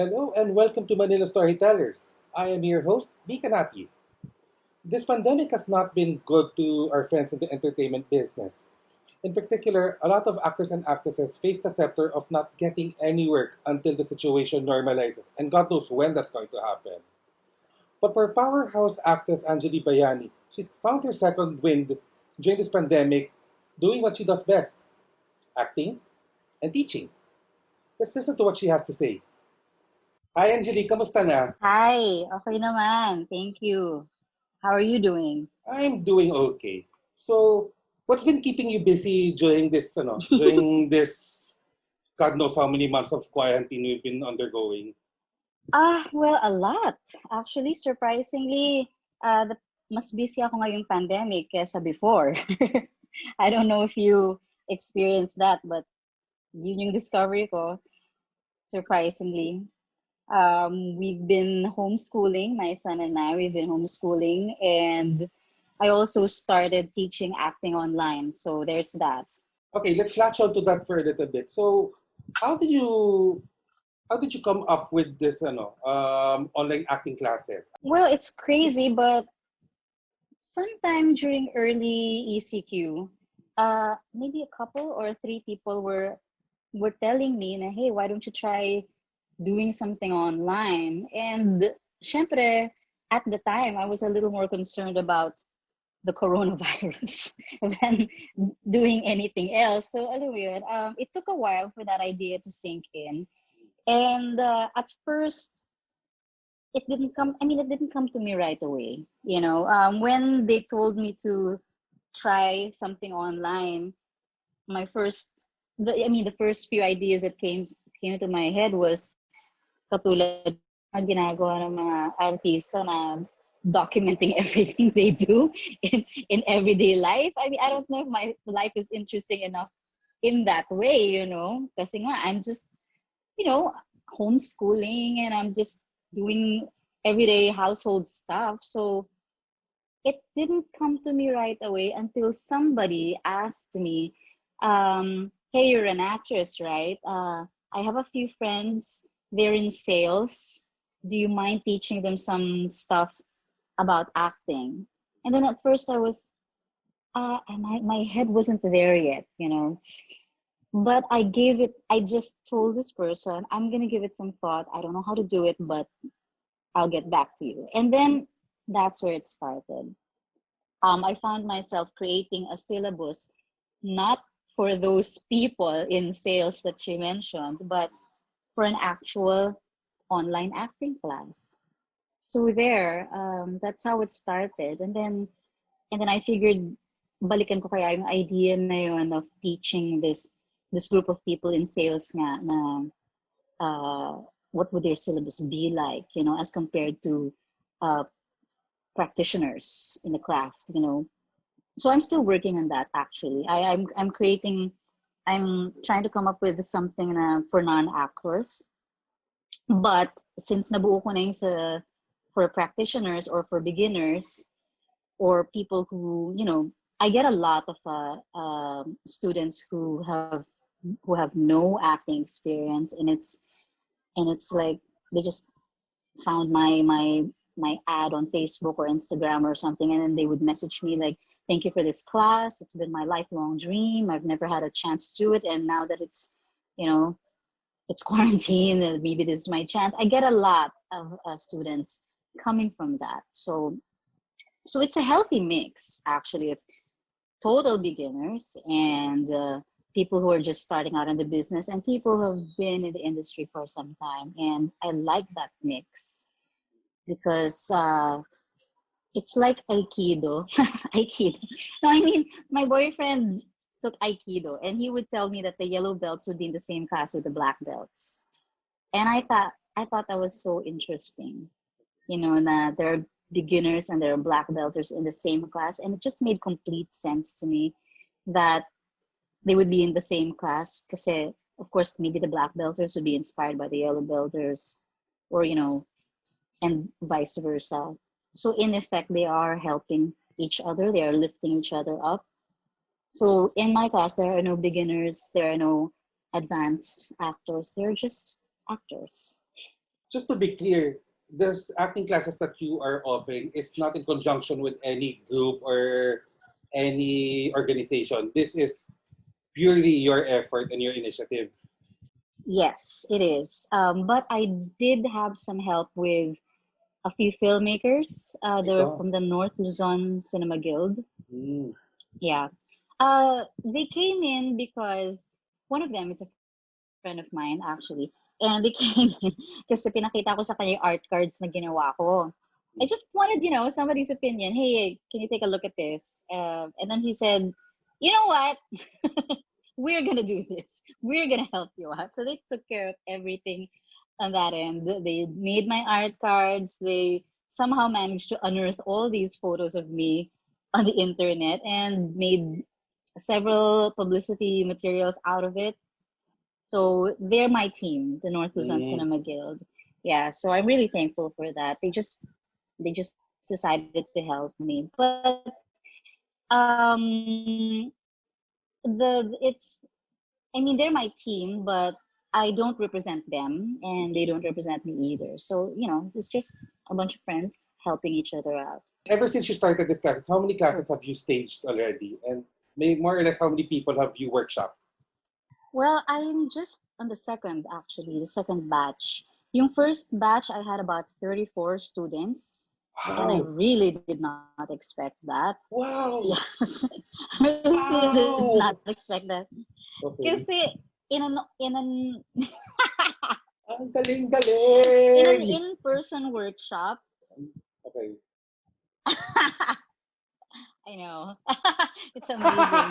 Hello and welcome to Manila Storytellers. I am your host, B Canapi. This pandemic has not been good to our friends in the entertainment business. In particular, a lot of actors and actresses face the scepter of not getting any work until the situation normalizes, and God knows when that's going to happen. But for powerhouse actress Angeli Bayani, she's found her second wind during this pandemic doing what she does best: acting and teaching. Let's listen to what she has to say. Hi Angeli, kamusta na? Hi, okay naman. Thank you. How are you doing? I'm doing okay. So, what's been keeping you busy during this, during this, God knows how many months of quarantine we've been undergoing? Well, a lot. Actually, surprisingly, mas busy ako ngayong pandemic kesa before. I don't know if you experienced that, but yun yung discovery ko, surprisingly. We've been homeschooling, my son and I, we've been homeschooling, and I also started teaching acting online. So there's that. Okay, let's latch on to that for a little bit. So, how did you how did you come up with this, online acting classes? Well, it's crazy, but sometime during early ECQ, maybe a couple or three people were telling me na, hey, why don't you try doing something online? And syempre, at the time, I was a little more concerned about the coronavirus than doing anything else. So alam mo yun, it took a while for that idea to sink in. And at first, it didn't come to me right away. When they told me to try something online, my first, the first few ideas that came to my head was katulad ng ginagawa ng mga artista na documenting everything they do in everyday life. I mean, I don't know if my life is interesting enough in that way. Kasi nga, I'm just, you know, homeschooling and I'm just doing everyday household stuff. So it didn't come to me right away until somebody asked me, hey, you're an actress, right? I have a few friends, they're in sales. Do you mind teaching them some stuff about acting? And then at first I was, and my head wasn't there yet. But I just told this person, I'm going to give it some thought. I don't know how to do it, but I'll get back to you. And then that's where it started. I found myself creating a syllabus, not for those people in sales that she mentioned, but for an actual online acting class. So there, that's how it started. And then I figured, balikan ko kaya yung idea na yun of teaching this group of people in sales nga na what would their syllabus be like, as compared to uh, practitioners in the craft. So I'm still working on that actually. I'm trying to come up with something na for non-actors. But since nabuo ko na yung for practitioners or for beginners or people who, I get a lot of students who have no acting experience, and it's like they just found my ad on Facebook or Instagram or something, and then they would message me like, thank you for this class, it's been my lifelong dream, I've never had a chance to do it, and now that you know it's quarantine and maybe this is my chance. I get a lot of students coming from that. So it's a healthy mix actually of total beginners and people who are just starting out in the business and people who have been in the industry for some time. And I like that mix because it's like Aikido. Aikido. No, I mean, my boyfriend took Aikido and he would tell me that the yellow belts would be in the same class with the black belts. And I thought that was so interesting. Na there are beginners and there are black belters in the same class. And it just made complete sense to me that they would be in the same class because, of course, maybe the black belters would be inspired by the yellow belters or, and vice versa. So in effect, they are helping each other. They are lifting each other up. So in my class, there are no beginners. There are no advanced actors. They're just actors. Just to be clear, this acting classes that you are offering is not in conjunction with any group or any organization. This is purely your effort and your initiative. Yes, it is. But I did have some help with a few filmmakers. I They're saw. from the North Luzon Cinema Guild. Mm. Yeah. They came in because one of them is a friend of mine, actually. And they came in kasi pinakita ko sa kanya yung art cards na ginawa ko. I just wanted, somebody's opinion. Hey, can you take a look at this? And then he said, you know what? We're gonna do this. We're gonna help you out. So they took care of everything on that end. They made my art cards. They somehow managed to unearth all these photos of me on the internet and made several publicity materials out of it. So they're my team, the North Luzon Mm. Cinema Guild. Yeah, so I'm really thankful for that. They just decided to help me. But it's I mean they're my team, but I don't represent them and they don't represent me either. So, it's just a bunch of friends helping each other out. Ever since you started this classes, how many classes have you staged already? And more or less, how many people have you workshop? Well, I'm just on the second, actually, the second batch. Yung first batch, I had about 34 students, and I Wow! really did not expect that. Wow! Yes, I really did not expect Wow! that. Kasi Okay. in an Ang galing, in an galing! in-person workshop, Okay. I know. It's amazing.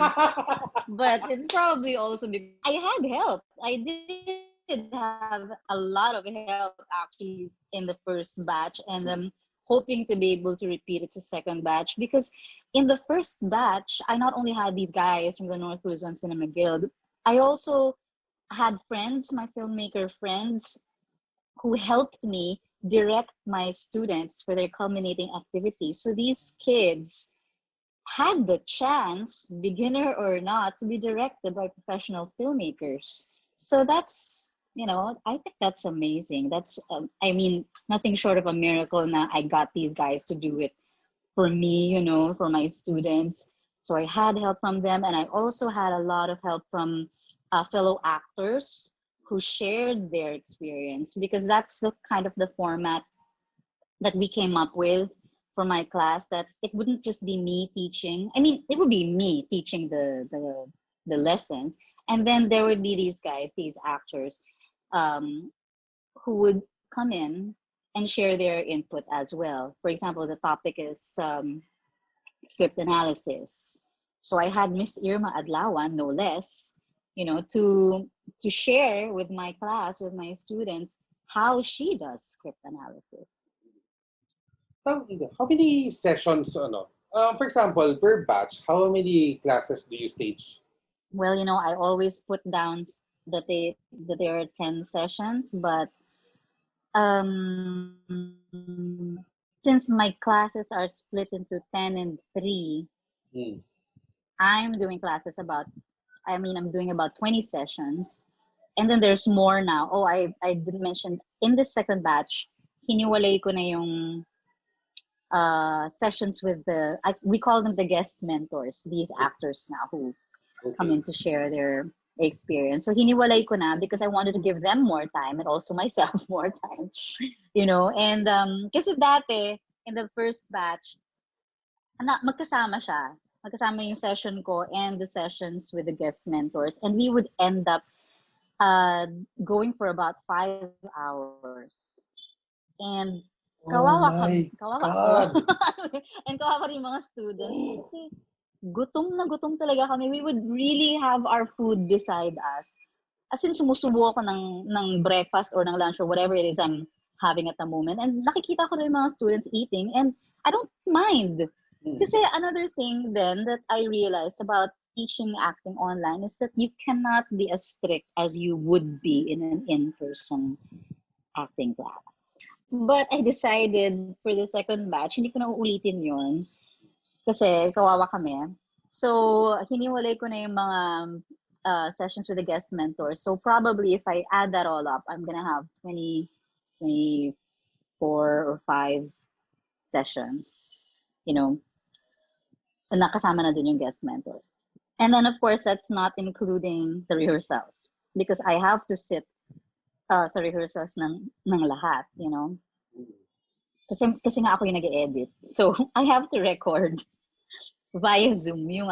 But it's probably also because I had help. I did have a lot of help actually in the first batch, and I'm hoping to be able to repeat it to second batch because in the first batch, I not only had these guys from the North Luzon Cinema Guild, I also had friends, my filmmaker friends, who helped me direct my students for their culminating activities. So these kids had the chance, beginner or not, to be directed by professional filmmakers. So I think that's amazing. I mean, nothing short of a miracle. Now I got these guys to do it for me, for my students. So I had help from them, and I also had a lot of help from fellow actors who shared their experience because that's the kind of the format that we came up with for my class, that it wouldn't just be me teaching. I mean, it would be me teaching the lessons, and then there would be these guys, these actors, um, who would come in and share their input as well. For example, the topic is script analysis. So I had Miss Irma Adlawan, no less, to share with my class, with my students, how she does script analysis. How many sessions, for example, per batch, how many classes do you stage? Well, I always put down that there are 10 sessions, but since my classes are split into 10 and 3, Mm. I'm doing about 20 sessions. And then there's more now. Oh, I didn't mention in the second batch, hiniwalay ko na yung sessions with we call them the guest mentors, these actors now who come Okay. in to share their experience. So hiniwalay ko na because I wanted to give them more time and also myself more time, And kasi dati, in the first batch, magkasama siya. Magkasama yung session ko and the sessions with the guest mentors. And we would end up uh, going for about 5 hours. And Oh my kawawa ako. God! And kawawa rin yung mga students kasi gutom na gutom talaga kami. We would really have our food beside us. As in, sumusubo ako ng breakfast or ng lunch or whatever it is I'm having at the moment. And nakikita ko rin yung mga students eating and I don't mind. Mm. Kasi another thing then that I realized about teaching acting online is that you cannot be as strict as you would be in an in-person acting class. But I decided for the second batch, hindi ko na uulitin yun kasi kawawa kami. So, hiniwalay ko na yung mga sessions with the guest mentors. So, probably if I add that all up, I'm gonna have 20. maybe 4 or 5 sessions, nakasama na din yung guest mentors. And then, of course, that's not including the rehearsals because I have to sit sa rehearsals ng lahat. Kasi nga ako yung nag-edit. So, I have to record via Zoom yung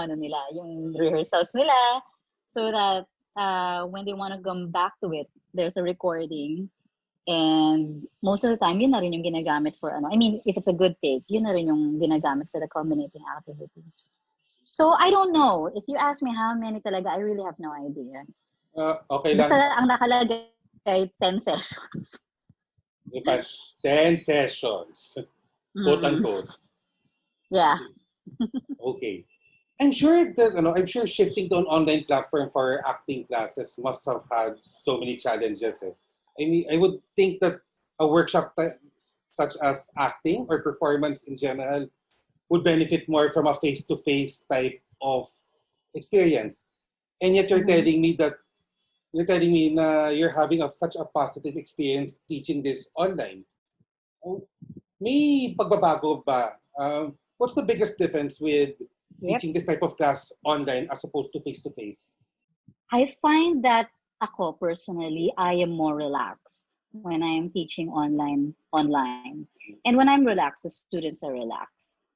rehearsals nila so that when they want to come back to it, there's a recording. And most of the time, yun na rin yung ginagamit for I mean, if it's a good take, yun na rin yung ginagamit for the culminating activity. So, I don't know. If you ask me how many talaga, I really have no idea. Okay lang. Basta ang nakalagay 10 sessions. 10 sessions. Quote unquote. Yeah. Okay. I'm sure shifting to an online platform for acting classes must have had so many challenges. I mean, I would think that a workshop such as acting or performance in general would benefit more from a face-to-face type of experience. And yet you're telling me na you're having such a positive experience teaching this online. May pagbabago ba? What's the biggest difference with teaching this type of class online as opposed to face-to-face? I find that ako personally, I am more relaxed when I am teaching online. And when I'm relaxed, the students are relaxed,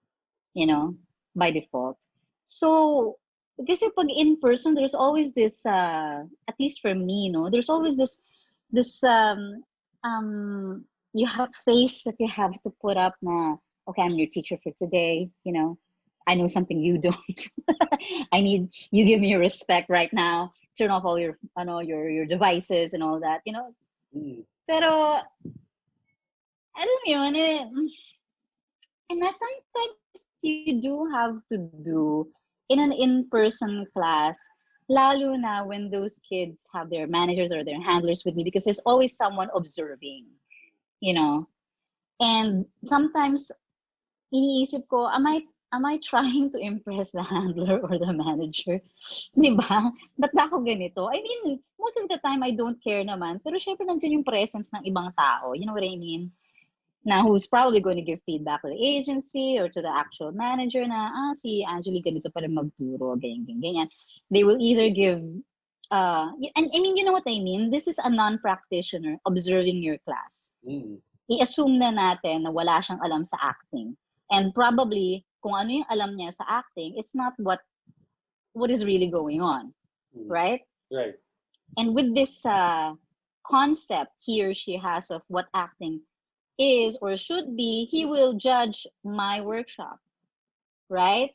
by default. So, kasi pag in person, there's always this, at least for me, there's always this, you have face that you have to put up na, okay, I'm your teacher for today, I know something you don't. I need you give me your respect right now. Turn off all your devices and all that, Pero alam mo yun, and sometimes you do have to do in an in-person class, lalo na when those kids have their managers or their handlers with me because there's always someone observing, And sometimes iniisip ko, am I trying to impress the handler or the manager? Diba? Ba't ba ako ganito? I mean, most of the time, I don't care naman. Pero syempre, nandiyan yung presence ng ibang tao. You know what I mean? Na who's probably going to give feedback to the agency or to the actual manager na, si Angeli ganito pala magturo, ganyan. They will either give, and I mean, you know what I mean? This is a non-practitioner observing your class. I-assume na natin na wala siyang alam sa acting. And probably, kung ano yung alam niya sa acting, it's not what is really going on. Right? Right. And with this concept he or she has of what acting is or should be, he will judge my workshop. Right?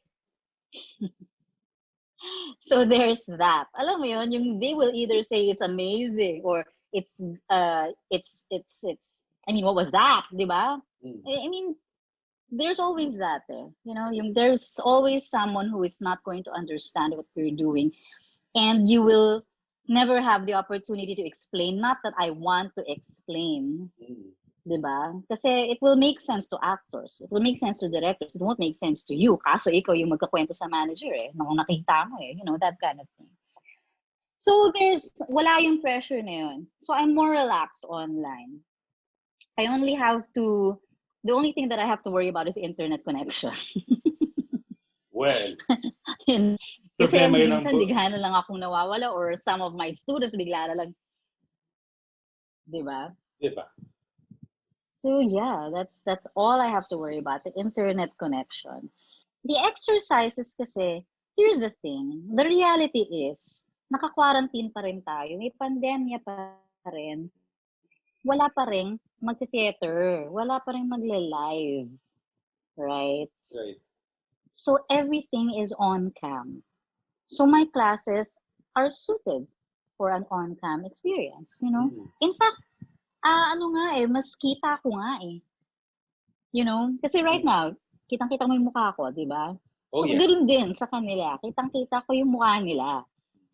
So there's that. Alam mo yun, they will either say it's amazing or it's I mean, what was that? Diba? I mean, there's always that there. There's always someone who is not going to understand what you're doing. And you will never have the opportunity to explain. Not that I want to explain. Diba? Kasi it will make sense to actors. It will make sense to directors. It won't make sense to you. Kaso ikaw yung magkakwento sa manager nung nakita mo that kind of thing. So wala yung pressure na yun. So I'm more relaxed online. I only have to, the only thing that I have to worry about is internet connection. Well, kasi minsan bigla na lang akong nawawala or some of my students bigla na lang. Diba? So yeah, that's all I have to worry about, the internet connection. The exercises kasi, here's the thing. The reality is, naka-quarantine pa rin tayo. May pandemya pa rin. Wala pa rin mag-theater. Wala pa rin magle-live. Right? Right. So everything is on-cam. So my classes are suited for an on-cam experience, In fact, mas kita ko nga eh. Kasi right now, kitang-kita mo yung mukha ko, di ba? So, ganoon din sa kanila. Kitang-kita ko yung mukha nila.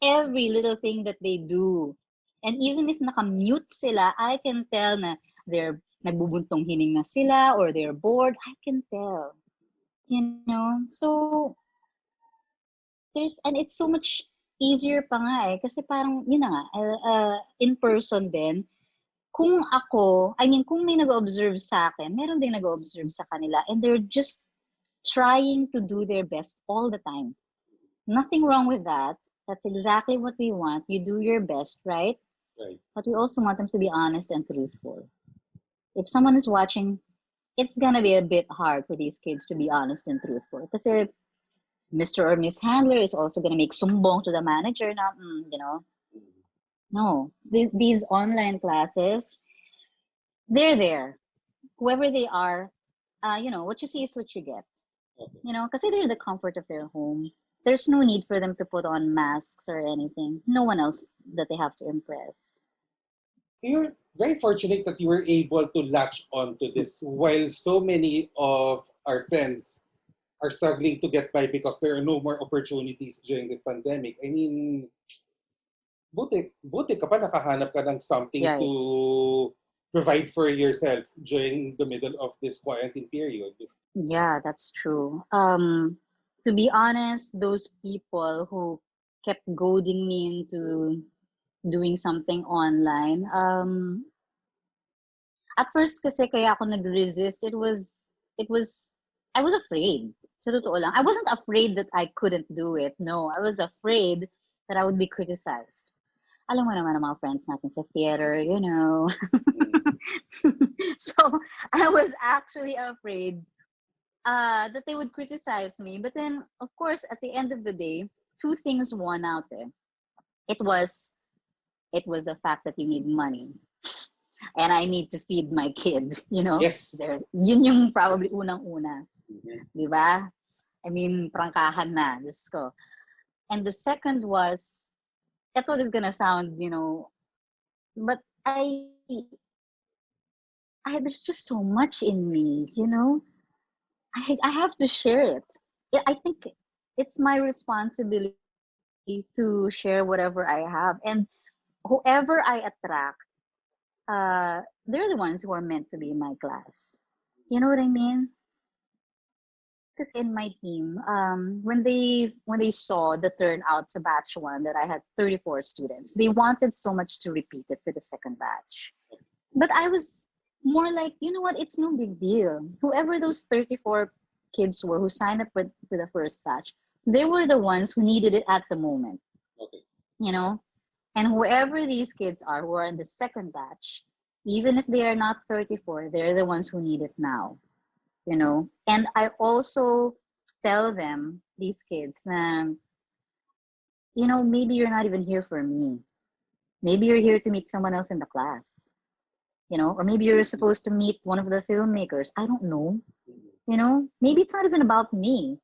Every little thing that they do. And even if naka-mute sila, I can tell na they're nagbubuntong hining na sila or they're bored. I can tell. So, and it's so much easier pa nga eh. Kasi parang, yun na nga, in person din, kung may nag-observe sa akin, meron din nag-observe sa kanila, and they're just trying to do their best all the time. Nothing wrong with that. That's exactly what we want. You do your best, right? Right. But we also want them to be honest and truthful. If someone is watching, it's gonna be a bit hard for these kids to be honest and truthful. Because Mr. or Miss Handler is also gonna make sumbong to the manager now, No, these online classes, they're there. Whoever they are, what you see is what you get. Okay. Because they're in the comfort of their home. There's no need for them to put on masks or anything. No one else that they have to impress. You're very fortunate that you were able to latch on to this while so many of our friends are struggling to get by because there are no more opportunities during this pandemic. I mean, buti ka pa nakahanap ka ng something Right. to provide for yourself during the middle of this quarantine period. Yeah, that's true. To be honest, those people who kept goading me into doing something online, at first kasi kaya ako nag-resist, it was, I was afraid. Sa totoo lang. I wasn't afraid that I couldn't do it. No, I was afraid that I would be criticized. Alam mo naman ang mga friends natin sa theater. So, I was actually afraid that they would criticize me. But then, of course, at the end of the day, two things won out there. It was the fact that you need money. And I need to feed my kids, Yes. Yun yung probably Yes. unang-una. Mhm. Di ba? I mean, prangkahan na, Diyos ko. And the second was, eto is gonna sound, but there's just so much in me. I have to share it. I think it's my responsibility to share whatever I have. And whoever I attract, they're the ones who are meant to be in my class. You know what I mean? Because in my team, when they saw the turnout sa batch 1 that I had 34 students, they wanted so much to repeat it for the second batch. But I was more like, you know what? It's no big deal. Whoever those 34 kids were who signed up for the first batch, they were the ones who needed it at the moment. Okay. And whoever these kids are who are in the second batch, even if they are not 34, they're the ones who need it now. And I also tell them, these kids, maybe you're not even here for me. Maybe you're here to meet someone else in the class. Or maybe you're supposed to meet one of the filmmakers. I don't know. Maybe it's not even about me.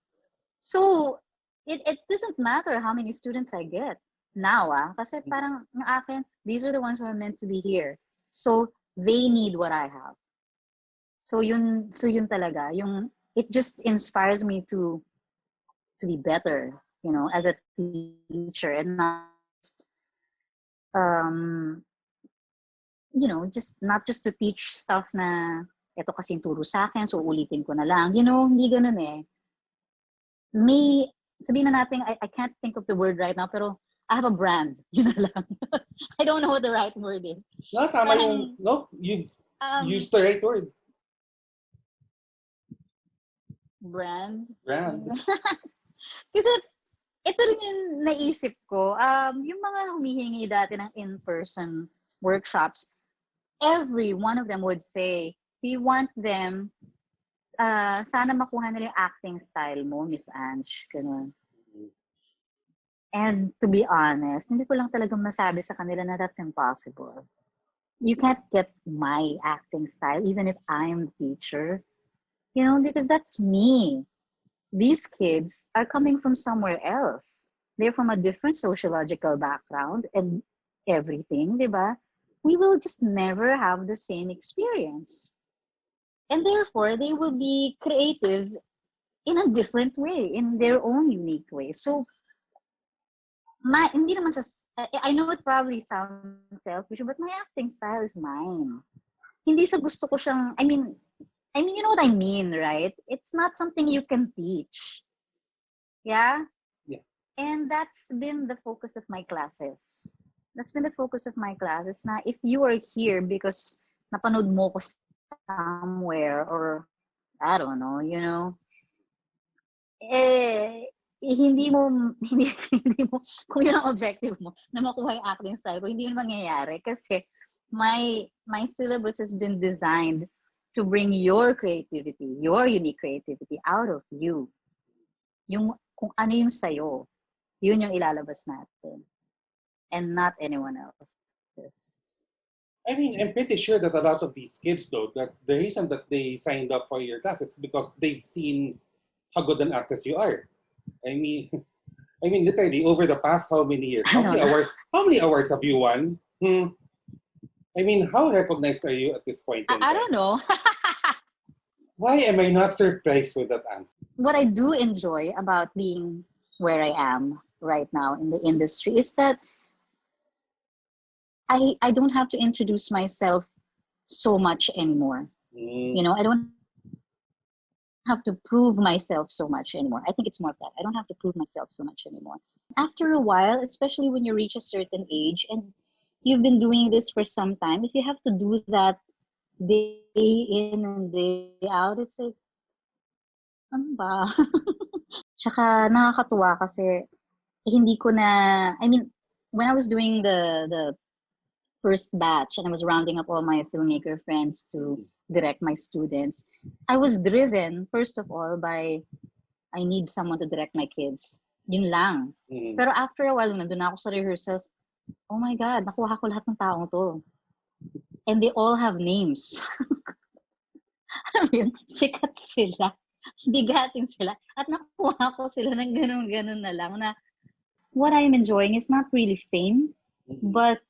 So it doesn't matter how many students I get now, kasi parang ng akin, these are the ones who are meant to be here. So they need what I have. So yun talaga, it just inspires me to be better, as a teacher, and um not just to teach stuff na ito kasi yung turo sa akin, so ulitin ko na lang. Hindi ganun eh. Sabihin na natin, I can't think of the word right now, pero I have a brand. Yun na lang. I don't know what the right word is. No, tama yung, you've used the right word. Brand. Kasi ito rin yung naisip ko. Yung mga humihingi dati ng in-person workshops, every one of them would say, we want them, sana makuha nila yung acting style mo, Miss Ange. Ganun. And to be honest, hindi ko lang talaga masabi sa kanila na that's impossible. You can't get my acting style, even if I'm the teacher. Because that's me. These kids are coming from somewhere else. They're from a different sociological background and everything, di ba? We will just never have the same experience. And therefore, they will be creative in a different way, in their own unique way. So, hindi naman I know it probably sounds selfish, but my acting style is mine. Hindi sa gusto ko siyang, I mean, you know what I mean, right? It's not something you can teach. Yeah? Yeah. And that's been the focus of my classes. That's been the focus of my class. It's not if you are here because napanood mo ko somewhere or I don't know, hindi mo hindi mo kung yun ang objective mo na makuha yung acting style ko, hindi yun mangyayari kasi my syllabus has been designed to bring your creativity, your unique creativity out of you. Yung kung ano yung sayo, yun yung ilalabas natin and not anyone else's. I mean, I'm pretty sure that a lot of these kids, though, that the reason that they signed up for your class is because they've seen how good an actress you are. I mean, I mean, literally over the past how many years? I don't know. How many awards have you won? I mean, how recognized are you at this point in I time? don't know. Why am I not surprised with that answer? What I do enjoy about being where I am right now in the industry is that I don't have to introduce myself so much anymore. I don't have to prove myself so much anymore. I think it's more of that. I don't have to prove myself so much anymore. After a while, especially when you reach a certain age and you've been doing this for some time, if you have to do that day in and day out, it's like, ano ba? Tsaka nakakatuwa kasi hindi ko na, I mean, when I was doing the first batch and I was rounding up all my filmmaker friends to direct my students, I was driven, first of all, by I need someone to direct my kids. Yun lang. Pero after a while, nandun na ako sa rehearsals, oh my God, nakuha ko lahat ng taong to. And they all have names. Sikat sila. Bigating sila. At nakuha ko sila ng ganun-ganun na lang na what I'm enjoying is not really fame, but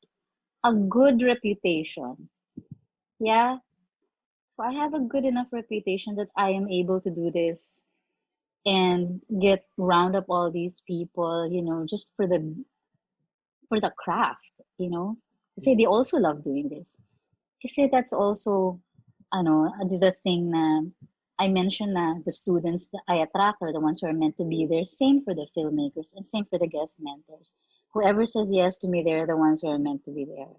a good reputation. Yeah. So I have a good enough reputation that I am able to do this and round up all these people, just for the craft, Kasi they also love doing this. Kasi that's also, the thing na I mentioned na the students that I attract are the ones who are meant to be there. Same for the filmmakers and same for the guest mentors. Whoever says yes to me, they're the ones who are meant to be there.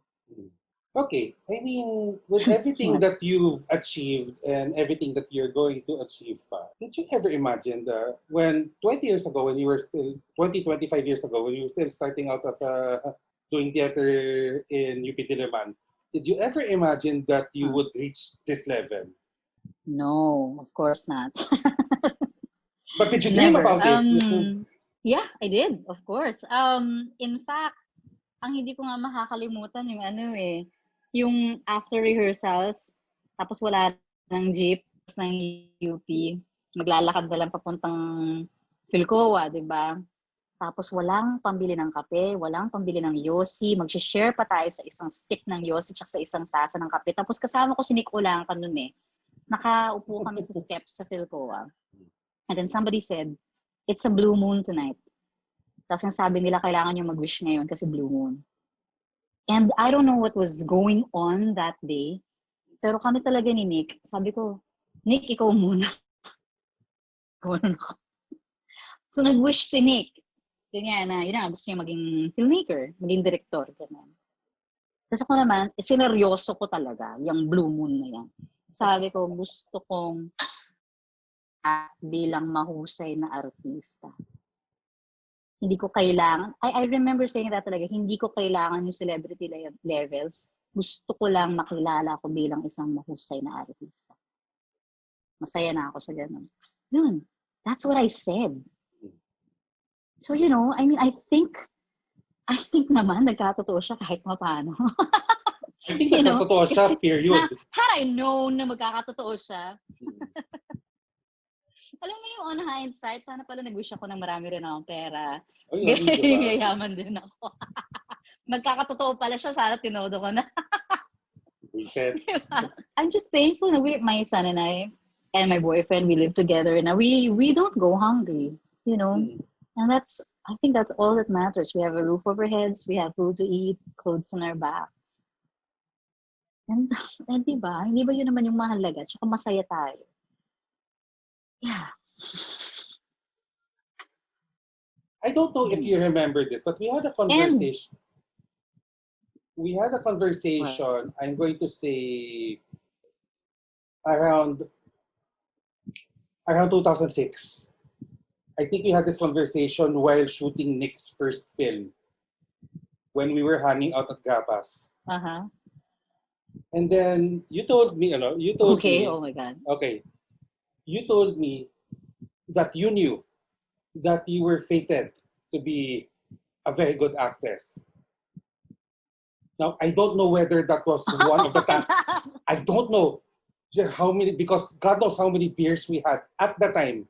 Okay, I mean, with everything that you've achieved and everything that you're going to achieve did you ever imagine that when 20 years ago, when you were still, 25 years ago, when you were still starting out as doing theater in UP Diliman, did you ever imagine that you would reach this level? No, of course not. But did you dream about it? Yeah, I did, of course. In fact, ang hindi ko nga makakalimutan yung after rehearsals, tapos wala ng jeep ng UP, maglalakad na lang papuntang Philcoa, di ba? Tapos walang pambili ng kape, walang pambili ng yosi, mag-share pa tayo sa isang stick ng yosi at sa isang tasa ng kape. Tapos kasama ko si Nick Ulangan nun Nakaupo kami sa steps sa Philcoa. And then somebody said, it's a blue moon tonight. Tapos sabi nila, kailangan yung mag-wish ngayon kasi blue moon. And I don't know what was going on that day. Pero kami talaga ni Nick, sabi ko, Nick, ikaw muna. So nag-wish si Nick. Ganyan na, gusto niya maging filmmaker, maging director. Ganyan. Tapos ako naman, sineryoso ko talaga, yung blue moon na yan. Sabi ko, gusto kong bilang mahusay na artista. Hindi ko kailangan, I remember saying that talaga, hindi ko kailangan yung celebrity levels. Gusto ko lang makilala ako bilang isang mahusay na artista. Masaya na ako sa ganun. Yun, that's what I said. So, I mean, I think naman, nagkatotoo siya kahit paano. I think nagkatotoo siya, period. Had I known na magkakatotoo siya, alam mo yung on hindsight, sana pala nag-wish ako ng marami rin akong pera. Yayaman din ako. Magkakatotoo pala siya, sana tinodo ko na. I'm just thankful na my son and I, and my boyfriend, we live together and we don't go hungry, And I think that's all that matters. We have a roof over our heads, we have food to eat, clothes on our back. And diba? Hindi ba yun naman yung mahalaga? Tsaka masaya tayo. Yeah. I don't know if you remember this, but we had a conversation. we had a Well, conversation, I'm going to say around around 2006. I think we had this conversation while shooting Nick's first film when we were hanging out at Gapas. uh-huh. And then you told Okay, oh me, my God. okay, you told me that you knew that you were fated to be a very good actress. Now, I don't know whether that was one of the Oh my times. God. I don't know how many, because God knows how many beers we had at the time.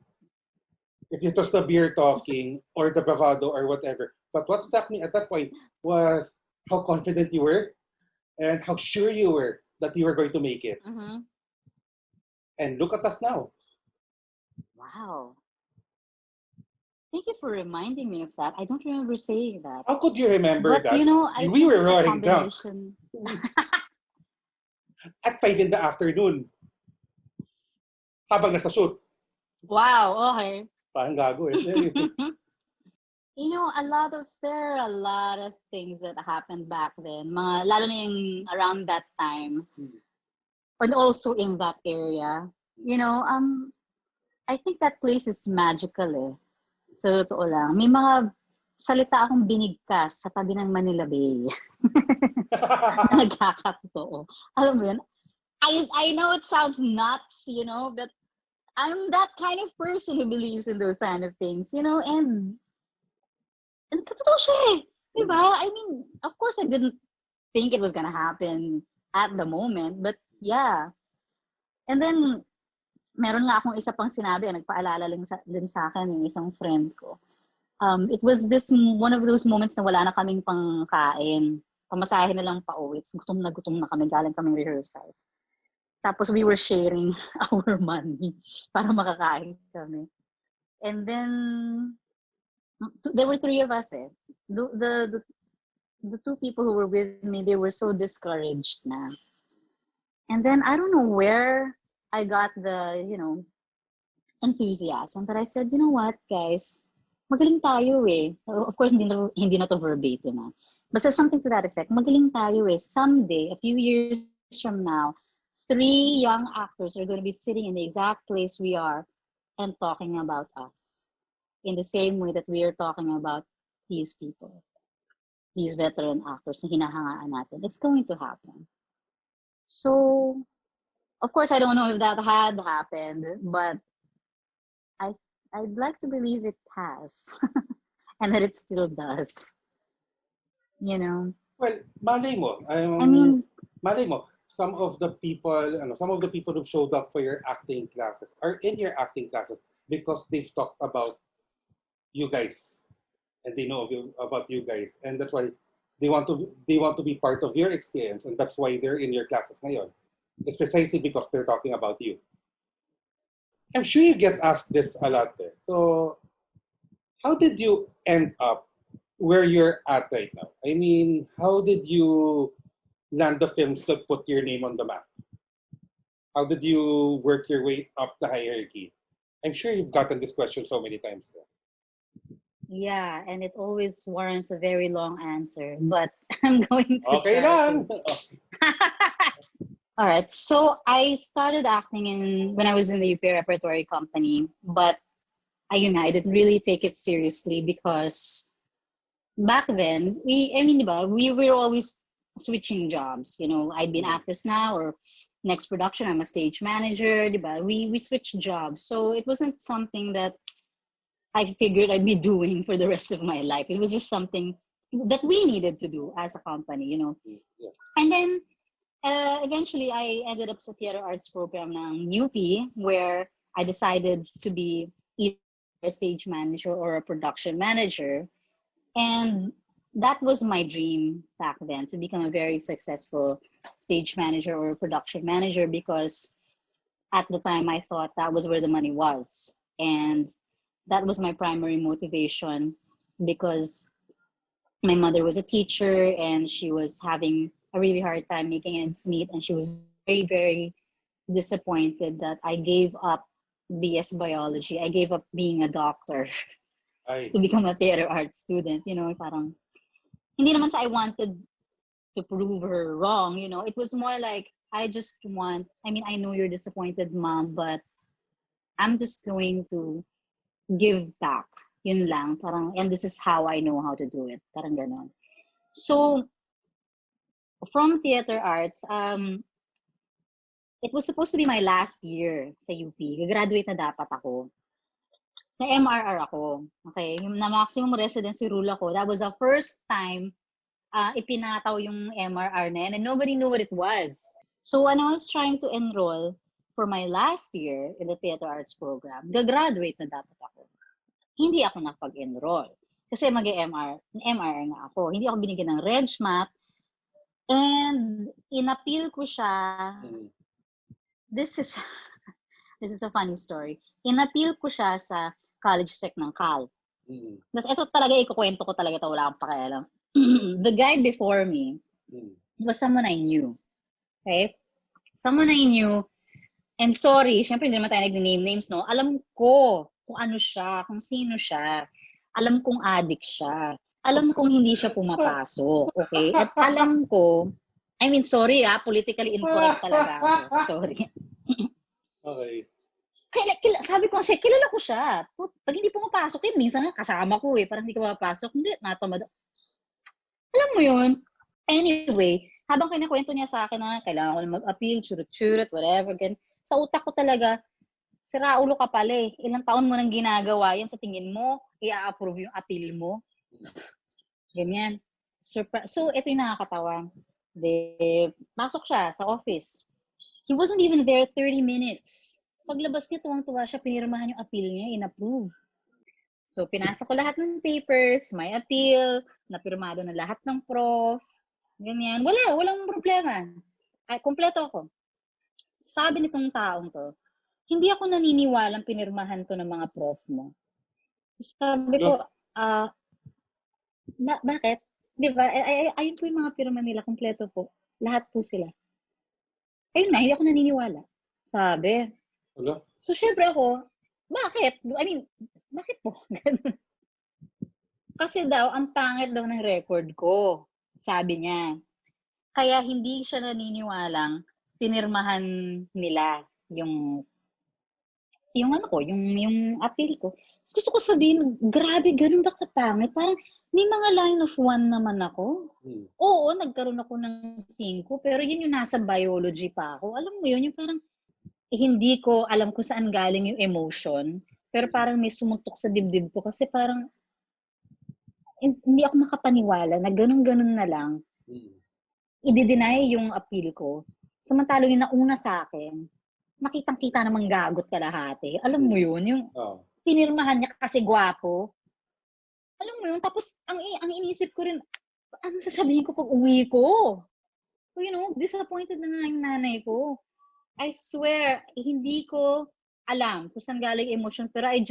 If it was the beer talking or the bravado or whatever. But what struck me at that point was how confident you were and how sure you were that you were going to make it. Mm-hmm. And look at us now. Wow. Thank you for reminding me of that. I don't remember saying that. How could you remember But you that? know, I We think were it's a roaring drunk combination. at 5 in the afternoon habang nasa shoot. Wow, okay. Parang gago eh. You know, there are a lot of things that happened back then. Lalo na yung around that time. And also in that area. You know, I think that place is magical eh. So, totoo lang. May mga salita akong binigkas sa tabi ng Manila Bay. Na nagkakatotoo. Alam mo yun? I know it sounds nuts, you know, but I'm that kind of person who believes in those kind of things, you know, and totoo siya eh. Diba? I mean, of course I didn't think it was gonna happen at the moment, but yeah. And then, meron nga akong isa pang sinabi, nagpaalala din sa akin yung isang friend ko. It was one of those moments na wala na kaming pangkain. Pamasahe na lang pa uwi. Gutom na kami, galing kaming rehearsals. Tapos we were sharing our money para makakain kami. And then, there were three of us eh. The two people who were with me, they were so discouraged na. And then, I don't know where I got the, enthusiasm. But I said, you know what, guys? Magaling tayo eh. Of course, hindi na to verbatim ah. Basta something to that effect. Magaling tayo eh. Someday, a few years from now, three young actors are going to be sitting in the exact place we are and talking about us in the same way that we are talking about these people, these veteran actors na hinahangaan natin. It's going to happen. So, of course, I don't know if that had happened, but I I'd like to believe it has and that it still does. You know, Well, malay mo. I mean, Malay mo. Some of the people who showed up for your acting classes are in your acting classes because they've talked about you guys and they know about you guys, and that's why they want to be part of your experience, and that's why they're in your classes ngayon. It's precisely because they're talking about you. I'm sure you get asked this a lot. Eh. So, how did you end up where you're at right now? I mean, how did you land the films that put your name on the map? How did you work your way up the hierarchy? I'm sure you've gotten this question so many times. yeah, and it always warrants a very long answer, but I'm going to Okay try lang. to. All right. So I started acting when I was in the UP Repertory Company, but I didn't really take it seriously because back then diba, we were always switching jobs. You know, I'd be an actress now, or next production I'm a stage manager. Diba? We switched jobs, so it wasn't something that I figured I'd be doing for the rest of my life. It was just something that we needed to do as a company, you know. Yeah. And then eventually I ended up sa theater arts program ng UP, where I decided to be either a stage manager or a production manager. And that was my dream back then, to become a very successful stage manager or a production manager, because at the time I thought that was where the money was. And that was my primary motivation, because my mother was a teacher and she was having a really hard time making ends meet, and she was very, very disappointed that I gave up BS biology. I gave up being a doctor Ay. to become a theater arts student. You know, parang hindi naman sa I wanted to prove her wrong, you know. It was more like, I know you're disappointed, mom, but I'm just going to give back. Yun lang. Parang, and this is how I know how to do it. Parang ganon. So, from theater arts, it was supposed to be my last year sa UP. Graduate na dapat ako. Na MRR ako. Okay? Yung na maximum residency rule ako, that was the first time ipinataw yung MRR na yan, and nobody knew what it was. So when I was trying to enroll for my last year in the theater arts program, gagraduate na dapat ako. Hindi ako nakapag-enroll. Kasi MR na ako. Hindi ako binigyan ng RegMat. And inappeal ko siya. This is a funny story. Inappeal ko siya sa college sec ng Cal. Tapos ito talaga, ikukwento ko talaga ito. Wala akong pakialam. The guy before me was someone I knew. Okay? Someone I knew. And sorry, syempre hindi naman tayo nag-name names, no? Alam ko kung ano siya, kung sino siya. Alam kong addict siya. Alam kong hindi siya pumapasok. Okay? At alam ko, sorry politically incorrect talaga ako. Sorry. Okay. Sabi ko kasi, kilala ko siya. Pag hindi pumapasok yun, minsan nga kasama ko parang hindi ka pumapasok. Hindi, natamad. Alam mo yun? Anyway, habang kinakwento niya sa akin na kailangan ko na mag-appeal, churut-churut, whatever, ganyan. Sa utak ko talaga, sira ulo ka pala eh. Ilang taon mo nang ginagawa yan, sa tingin mo, i-approve yung appeal mo. Ganyan. So, ito yung nakakatawa. Pasok siya sa office. He wasn't even there 30 minutes. Paglabas niya, tuwang-tuwa siya, pinirmahan yung appeal niya, in-approve. So, pinasa ko lahat ng papers, may appeal, napirmado na lahat ng prof, ganyan. Walang problema. Kompleto ako. Sabi nitong taong to, hindi ako naniniwalang pinirmahan to ng mga prof mo. Sabi ko, bakit? Di ba? Ayun po yung mga pirma nila, kompleto po. Lahat po sila. Ayun na, hindi ako naniniwala. Sabi. Hello? So, syempre ako, bakit? Bakit po? Kasi daw, ang pangit daw ng record ko. Sabi niya. Kaya hindi siya naniniwalang pinirmahan nila yung appeal ko. Gusto ko sabihin, grabe, ganun ba kapangit? Parang may mga line of 1 naman ako. Oo, nagkaroon ako ng 5, pero yun yung nasa biology pa ako. Alam mo yun, yung parang hindi ko alam kung saan galing yung emotion, pero parang may sumutok sa dibdib ko kasi parang hindi ako makapaniwala na ganun-ganun na lang i-deny yung appeal ko. Samantalo yung nauna sa akin, nakitang-kita namang gagot kalahati. Alam mo yun, yung pinirmahan niya kasi gwapo. Alam mo yun, tapos ang inisip ko rin, ano sasabihin ko pag uwi ko? So, disappointed na nga yung nanay ko. I swear, hindi ko alam kung saan galing emotion, pero hindi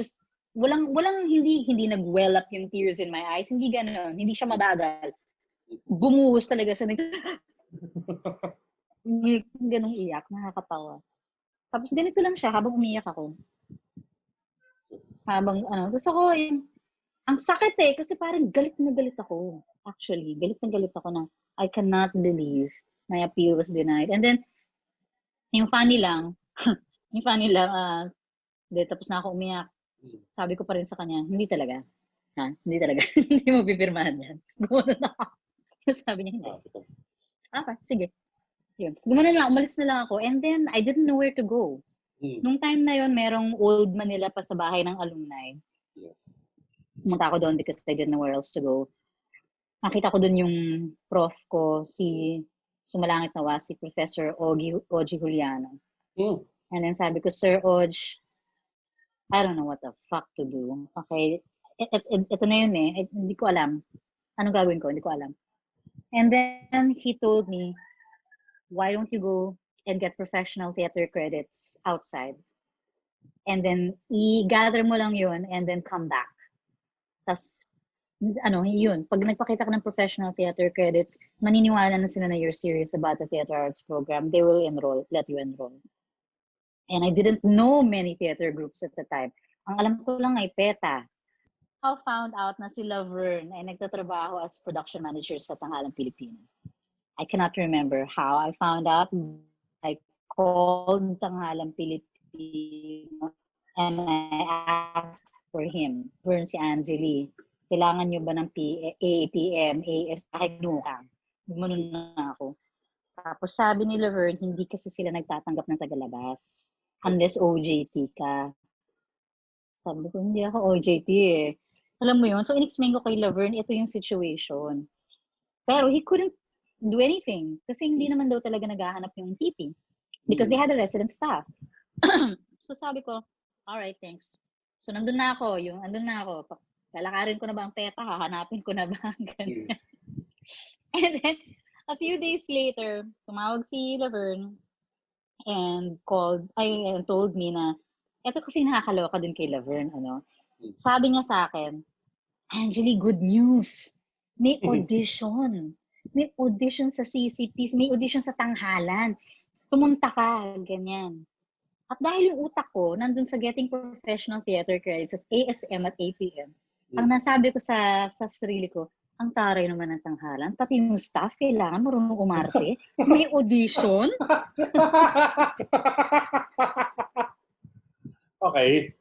nag-well up yung tears in my eyes. Hindi gano'n. Hindi siya mabagal. Bumuhos talaga siya. Ganong iyak. Nakakatawa. Tapos ganito lang siya habang umiyak ako. Tapos ako, ang sakit kasi parang galit na galit ako. Actually, galit na galit ako na I cannot believe my appeal was denied. And then, yung funny lang, tapos na ako umiyak. Sabi ko pa rin sa kanya, hindi talaga. Hindi talaga. Hindi mo pipirmahan yan. Gumano na ako. Sabi niya, hindi. Okay, sige. Yun. Gumano lang, umalis na lang ako. And then, I didn't know where to go. Nung time na yun, merong Old Manila pa sa bahay ng alumni. Yes. Pumunta ako doon because I didn't know where else to go. Nakita ko doon yung prof ko, sumalangit nawa, si Professor Ogie Juliano. And then sabi ko, Sir Oj, I don't know what the fuck to do. Okay, ito na yun hindi ko alam. Anong gagawin ko? Hindi ko alam. And then he told me, why don't you go and get professional theater credits outside? And then i-gather mo lang yun and then come back. Tapos, yun. Pag nagpakita ka ng professional theater credits, maniniwala na sila na you're serious about the theater arts program. They will let you enroll. And I didn't know many theater groups at the time. Ang alam ko lang ay PETA. I found out na si Laverne ay nagtatrabaho as production manager sa Tanghalang Pilipino. I cannot remember how I found out. I called Tanghalang Pilipino and I asked for him. Laverne, si Angeli. Kailangan nyo ba ng ATM, AS, kinuha. Gumanon na ako. Tapos sabi ni Laverne, hindi kasi sila nagtatanggap ng tagalabas. Unless OJT ka. Sabi ko, hindi ako OJT eh. Alam mo yun? So, in-explain ko kay Laverne, ito yung situation. Pero he couldn't do anything. Kasi hindi naman daw talaga naghahanap yung TP. Because they had a resident staff. So, sabi ko, alright, thanks. So, nandun na ako. Lalakarin ko na ba ang PETA? Hahanapin ko na ba? And then, a few days later, tumawag si Laverne and told me na, eto kasi nakakaloka din kay Laverne, Sabi niya sa akin, Angeli, good news. May audition. May audition sa CCP, may audition sa Tanghalan. Pumunta ka, ganyan. At dahil yung utak ko, nandun sa Getting Professional Theater Credits, sa ASM at APM, ang nasabi ko sa sarili ko, ang taray naman ng Tanghalan, pati yung staff, kailangan marunong umarte. May audition. Okay.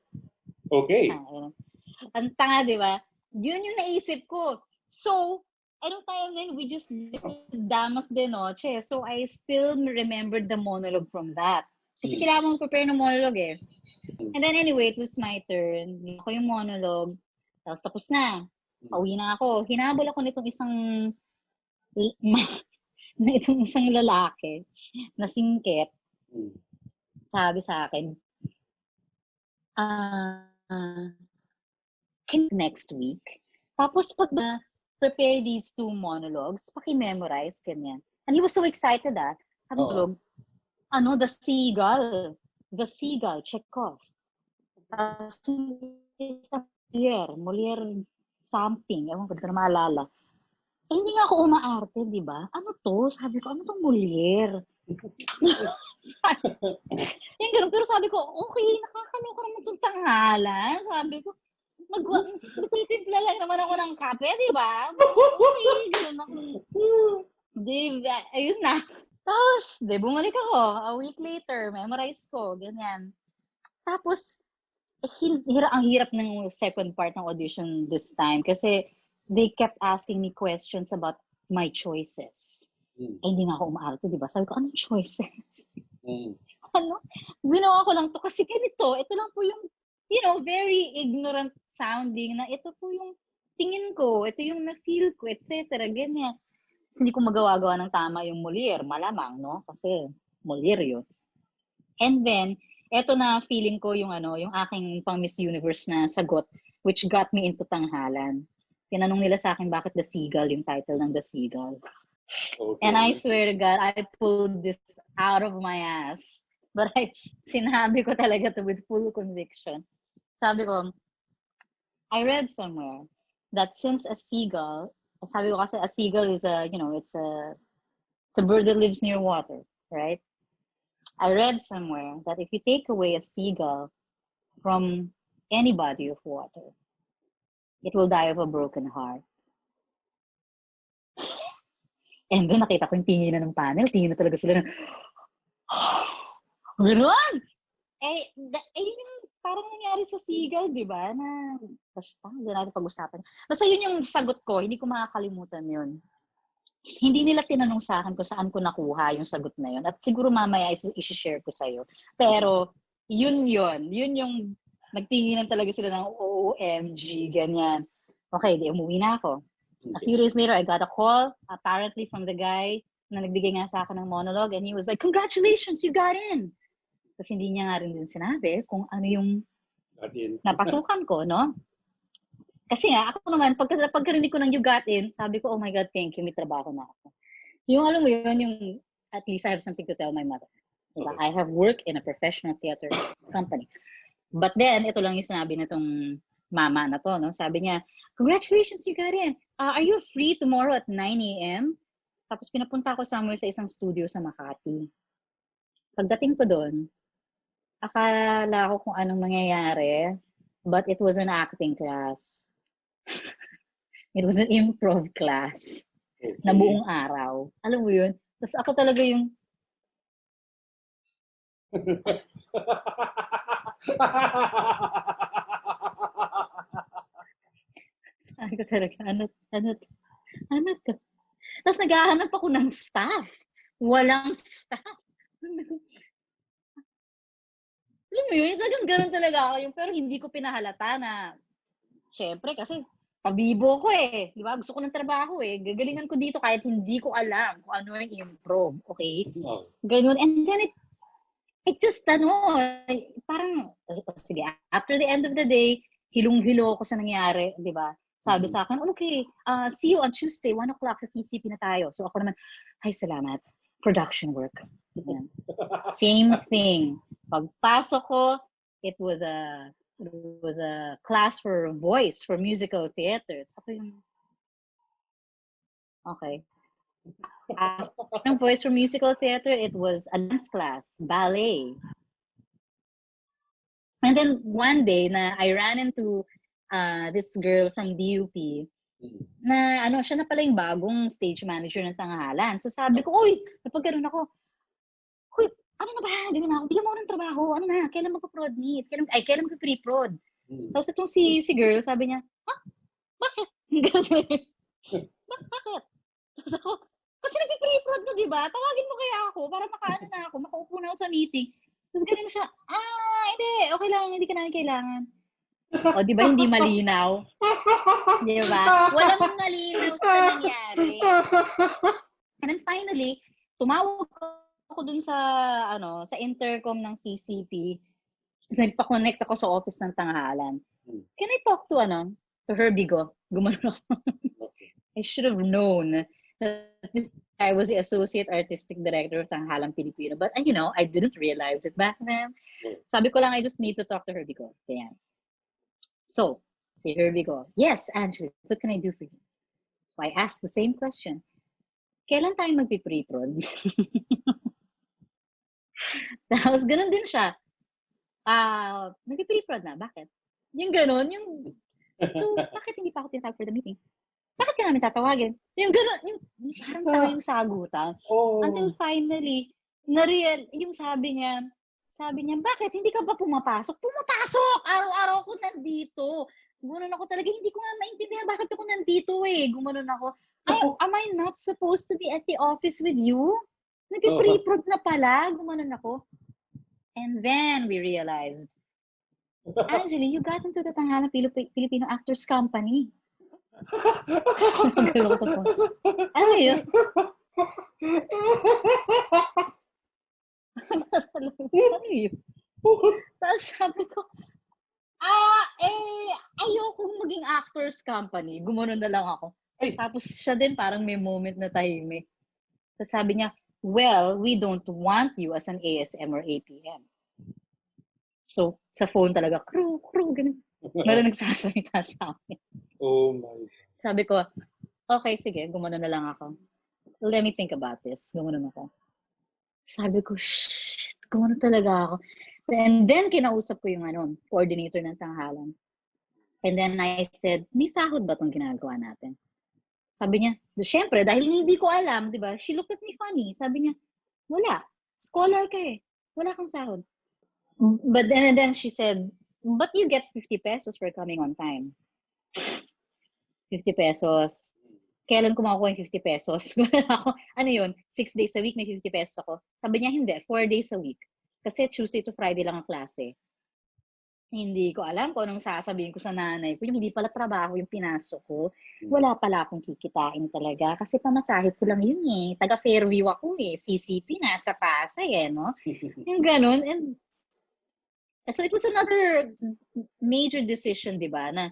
Ang tanga, di ba? Yun yung naisip ko. So, anong time then, we just did Damas de Noche. So, I still remembered the monologue from that. Kasi kailangan mong prepare ng monologue eh. And then anyway, it was my turn. Ako yung monologue. Tapos na. Pauwi na ako. Hinabol ako nitong isang lalaki na singket. Sabi sa akin, next week. Tapos pag prepare these 2 monologues, paki-memorize, ganyan. And he was so excited Sabi ko, the seagull, Chekhov. Molière something, ewan ko, hindi ko na maalala. Eh, hindi nga ako umaarte, di ba? Ano to? Sabi ko, ano tong Molière? Yung ganun, pero sabi ko, okay, nakakaloka naman itong Tanghalan. Sabi ko, magtitimpla lang naman ako ng kape, di ba? Okay, ganun ako. Di ba? Ayun na. Tapos, bumalik ako. A week later, memorize ko, ganyan. Tapos, ang hirap ng second part ng audition this time kasi they kept asking me questions about my choices. Hindi nga ako umaarte, di ba? Sabi ko, anong choices? Ginawa ko lang to kasi ganito. Ito lang po yung, very ignorant sounding na ito po yung tingin ko, ito yung na-feel ko, etc. Ganyan. Kasi hindi ko magawa-gawa ng tama yung Molière, malamang, no? Kasi Molière yun. And then, eto na feeling ko yung yung aking pang Miss Universe na sagot, which got me into Tanghalan. Tinanong nila sa akin bakit The Seagull, yung title ng The Seagull. Okay. And I swear to God, I pulled this out of my ass. But sinabi ko talaga to with full conviction. Sabi ko, I read somewhere that since a seagull, sabi ko kasi a seagull is it's a bird that lives near water, right? I read somewhere that if you take away a seagull from any body of water, it will die of a broken heart. And then nakita ko yung tingin na ng panel, tingin na talaga sila ng, gano'n! Yun yung parang nangyari sa seagull, di ba? Na, basta, hindi natin pag-usapan. Basta yun yung sagot ko, hindi ko makakalimutan yun. Hindi nila tinanong sa akin kung saan ko nakuha yung sagot na yun. At siguro mamaya isi-share ko sa'yo. Pero, yun yung nagtinginan talaga sila ng OMG, ganyan. Okay, di umuwi na ako. A few days later, I got a call, apparently from the guy na nagbigay nga sa akin ng monologue, and he was like, congratulations, you got in! Kasi hindi niya nga rin din sinabi kung ano yung napasukan ko, no? Kasi nga, ako naman, pagkarinig ko ng you got in, sabi ko, oh my God, thank you, may trabaho na ako. Yung alam mo yun, yung at least I have something to tell my mother. Diba? I have worked in a professional theater company. But then, ito lang yung sinabi na itong mama na to, no? Sabi niya, congratulations, you got in. Are you free tomorrow at 9 a.m.? Tapos pinapunta ako somewhere sa isang studio sa Makati. Pagdating ko doon, akala ko kung anong mangyayari, but it was an acting class. It was an improv class. na buong araw. Alam mo yun? Tapos ako talaga yung, sabi ko talaga, ano to? Tapos naghahanap ako ng staff. Walang staff. Alam mo yun, talagang ganun talaga ako yung, pero hindi ko pinahalata na, syempre, kasi pabibo ko eh. Di ba? Gusto ko ng trabaho eh. Gagalingan ko dito kahit hindi ko alam kung ano yung improve. Okay? Ganun. And then it just, parang, sige, after the end of the day, hilong-hilo ako sa nangyari, di ba? Sabi sa akin, okay, see you on Tuesday, 1 o'clock sa CCP na tayo. So ako naman, ay, salamat. Production work. Yan. Same thing. Pagpasok ko, it was a class for voice, for musical theater. So, okay. Ng voice for musical theater, it was a dance class, ballet. And then one day, I ran into this girl from DUP na siya na pala yung bagong stage manager ng Tanghalan. So sabi ko, uy, napagkaroon ako, uy, ano na ba? Ganun ako, bigyan mo ng trabaho, ano na, kailan magpa-prod meet? Kailan magpa-pre-prod? Tapos itong si girl, sabi niya, ha? Bakit? Bakit? Tapos ako, kasi nagpa-pre-prod na, di ba? Tawagin mo kaya ako para makaano na ako, makaupo na ako sa meeting. Tapos ganun siya, hindi, okay lang, hindi ka namin kailangan. O, di ba hindi malinaw? Di ba? Walang malinaw sa nangyari. And then finally, tumawag ako dun sa, sa intercom ng CCP. Nagpa-connect ako sa office ng Tanghalan. Can I talk to, to Herbigo? Gumano ako. I should have known that I was the Associate Artistic Director of Tanghalan Pilipino. But, I didn't realize it back then. Sabi ko lang, I just need to talk to Herbigo. Kaya. So, here we go. Yes, Angeli, what can I do for you? So I asked the same question. Kailan tayo magpi-pre-prod? Tapos ganun din siya. Magpi-pre-prod na. Bakit? Yung ganun, so, bakit hindi pa ako tinatawag for the meeting? Bakit ka namin tatawagin? Yung ganun, parang tayo yung sagutan. Until finally, yung sabi niya, bakit hindi ka ba pumapasok? Pumapasok! Araw-araw ako nandito. Gumanon ako talaga, hindi ko nga maintindihan bakit ako nandito eh. Gumanon ako, am I not supposed to be at the office with you? Nag-pre-prod na pala. Gumanon ako. And then we realized, Angeli, you got into the Tanghalan Filipino Actors Company. Magalo ko sa phone. Ano yun? Ano yun? Tapos sabi ko, ayokong maging actors company. Gumanon na lang ako. Tapos siya din parang may moment na tahimik. Tapos sabi niya, well, we don't want you as an ASM or APM. So, sa phone talaga, crew, ganun. Meron nagsasalita sa akin. Oh my God. Sabi ko, okay, sige, gumanon na lang ako. Let me think about this. Gumanon ako. Sabi ko, shit, gumanon talaga ako. And then, kinausap ko yung coordinator ng Tanghalan. And then I said, may sahod ba itong ginagawa natin? Sabi niya, syempre, dahil hindi ko alam, di ba? She looked at me funny. Sabi niya, wala. Scholar ka eh. Wala kang sahod. But then she said, but you get 50 pesos for coming on time. 50 pesos. Kailan ko makukuha yung 50 pesos? Ano yun? 6 days a week may 50 pesos ako. Sabi niya, hindi. 4 days a week. Kasi Tuesday to Friday lang ang klase. Hindi ko alam kung anong sasabihin ko sa nanay ko. Yung hindi pala trabaho yung pinasok ko. Wala pala akong kikitain talaga. Kasi pamasahe ko lang yun eh. Taga Fairview ako eh. CCP nasa Pasay eh, no? Yung ganun. And so it was another major decision, di ba? Na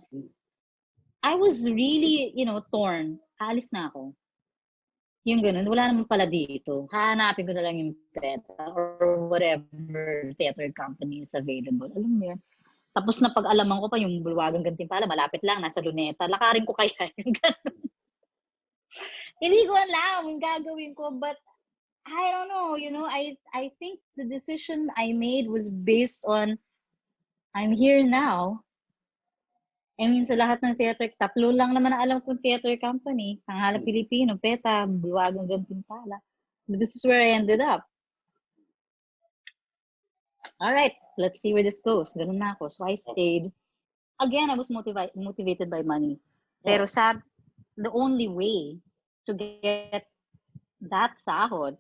I was really, torn. Aalis na ako. Yung ganun, wala naman pala dito. Hahanapin ko na lang yung PETA or whatever theater company is available. Alam mo yun? Tapos na pag-alaman ko pa yung Bulwagang Gantimpala, malapit lang, nasa Luneta. Lakarin ko kaya yung ganun. Hindi ko alam yung gagawin ko, but I don't know, I think the decision I made was based on, I'm here now, I mean, sa lahat ng theater, tatlo lang naman na alam kong theater company. Tanghalang Pilipino, PETA, Buwagang Gantimpala. This is where I ended up. All right, let's see where this goes. Ganun na ako. So I stayed. Again, I was motivated by money. Pero the only way to get that sahod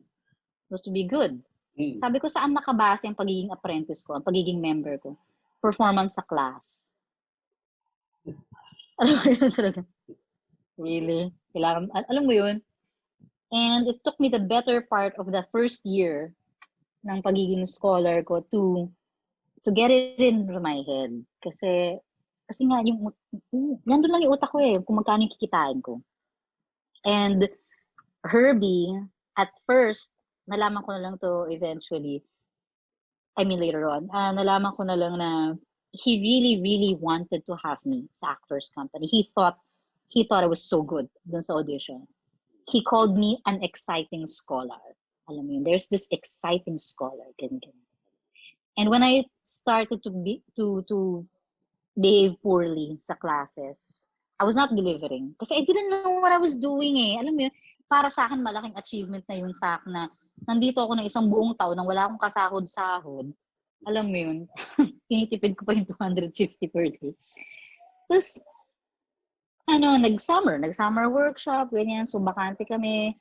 was to be good. Sabi ko, saan nakabase ang pagiging apprentice ko, ang pagiging member ko? Performance sa class. Alam mo yun talaga? Really? Kailangan, alam mo yun? And it took me the better part of the first year ng pagiging scholar ko to get it in my head. Kasi nga, nandun lang yung utak ko kung magkano yung kikitain ko. And Herbie, at first, nalaman ko na lang to eventually, I mean later on, nalaman ko na lang na he really, really wanted to have me sa Actors Company. He thought I was so good dun sa audition. He called me an exciting scholar. Alam mo yun, there's this exciting scholar. Ganyan. And when I started to behave poorly sa classes, I was not delivering. Kasi I didn't know what I was doing Alam mo yun, para sa akin malaking achievement na yung fact na nandito ako ng isang buong taon nang wala akong kasahod-sahod. Alam mo yun, tinitipid ko pa yung 250 per day. Tapos, nag-summer workshop, ganyan, so bakante kami.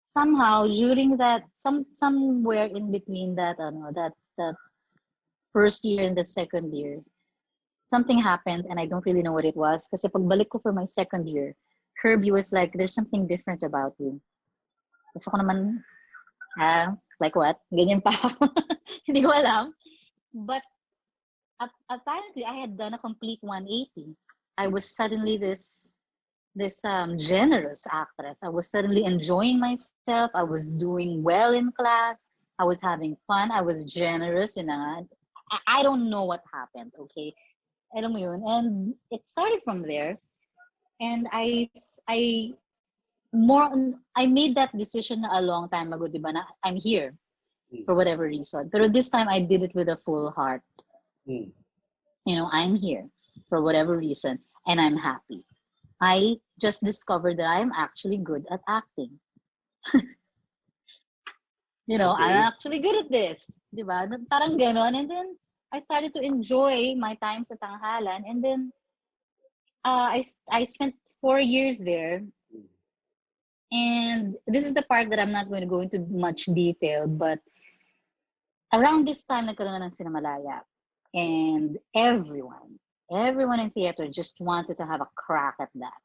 Somehow, during that, somewhere in between that first year and the second year, something happened and I don't really know what it was. Kasi pagbalik ko for my second year, Herbie was like, there's something different about you. Tapos ako naman, like what? Ganyan pa ako. Hindi ko alam. But apparently, I had done a complete 180. I was suddenly this generous actress. I was suddenly enjoying myself. I was doing well in class. I was having fun. I was generous. I don't know what happened, okay? Alam mo yun? And it started from there. And I made that decision a long time ago, diba, na I'm here for whatever reason. But this time I did it with a full heart. I'm here for whatever reason and I'm happy. I just discovered that I'm actually good at acting. Okay. I'm actually good at this. Diba? Parang ganon. And then I started to enjoy my time sa tanghalan. And then I spent 4 years there. And this is the part that I'm not going to go into much detail, but around this time, nagkaroon na ng Cinemalaya. And everyone in theater just wanted to have a crack at that.